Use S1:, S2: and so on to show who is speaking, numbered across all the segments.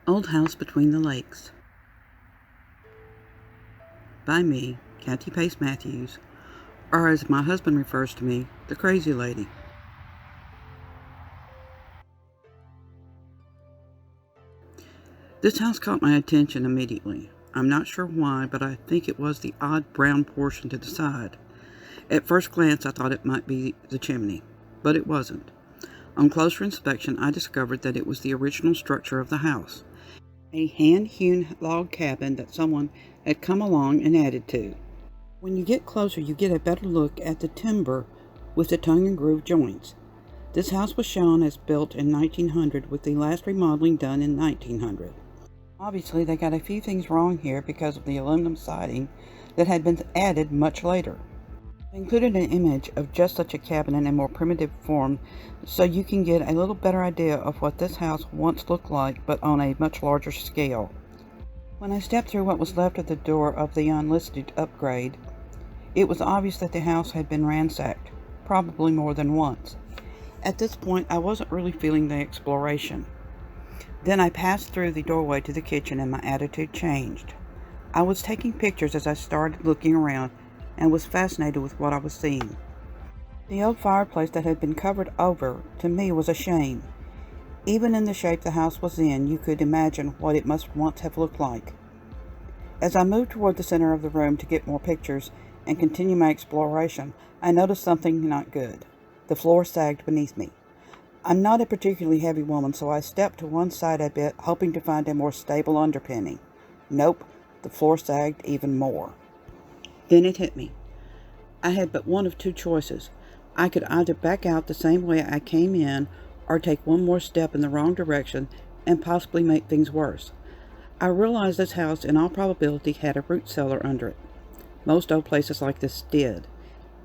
S1: Old House Between the Lakes by me, Kathy Pace Matthews, or as my husband refers to me, the Crazy Lady. This house caught my attention immediately. I'm not sure why, but I think it was the odd brown portion to the side. At first glance, I thought it might be the chimney, but it wasn't. On closer inspection, I discovered that it was the original structure of the house, a hand-hewn log cabin that someone had come along and added to. When you get closer, you get a better look at the timber with the tongue and groove joints. This house was shown as built in 1900 with the last remodeling done in 1900. Obviously, they got a few things wrong here because of the aluminum siding that had been added much later. I included an image of just such a cabin in a more primitive form so you can get a little better idea of what this house once looked like, but on a much larger scale. When I stepped through what was left of the door of the unlisted upgrade, it was obvious that the house had been ransacked, probably more than once. At this point, I wasn't really feeling the exploration. Then I passed through the doorway to the kitchen and my attitude changed. I was taking pictures as I started looking around and was fascinated with what I was seeing. The old fireplace that had been covered over, to me, was a shame. Even in the shape the house was in, you could imagine what it must once have looked like. As I moved toward the center of the room to get more pictures and continue my exploration, I noticed something not good. The floor sagged beneath me. I'm not a particularly heavy woman, so I stepped to one side a bit, hoping to find a more stable underpinning. Nope, the floor sagged even more. Then it hit me. I had but one of two choices. I could either back out the same way I came in or take one more step in the wrong direction and possibly make things worse. I realized this house in all probability had a root cellar under it. Most old places like this did.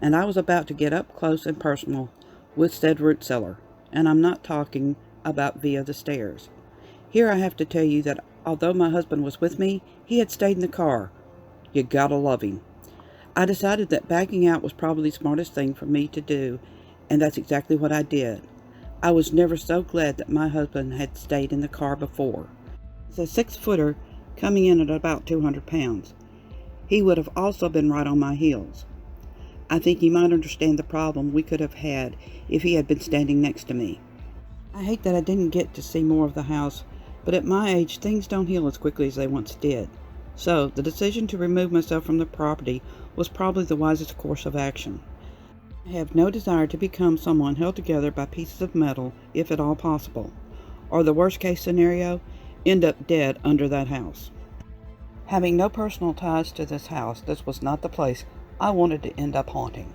S1: And I was about to get up close and personal with said root cellar. And I'm not talking about via the stairs. Here I have to tell you that although my husband was with me, he had stayed in the car. You gotta love him. I decided that backing out was probably the smartest thing for me to do, and that's exactly what I did. I was never so glad that my husband had stayed in the car before. He's a 6-footer coming in at about 200 pounds. He would have also been right on my heels. I think he might understand the problem we could have had if he had been standing next to me. I hate that I didn't get to see more of the house, but at my age, things don't heal as quickly as they once did. So, the decision to remove myself from the property was probably the wisest course of action. I have no desire to become someone held together by pieces of metal, if at all possible, or the worst case scenario, end up dead under that house. Having no personal ties to this house, this was not the place I wanted to end up haunting.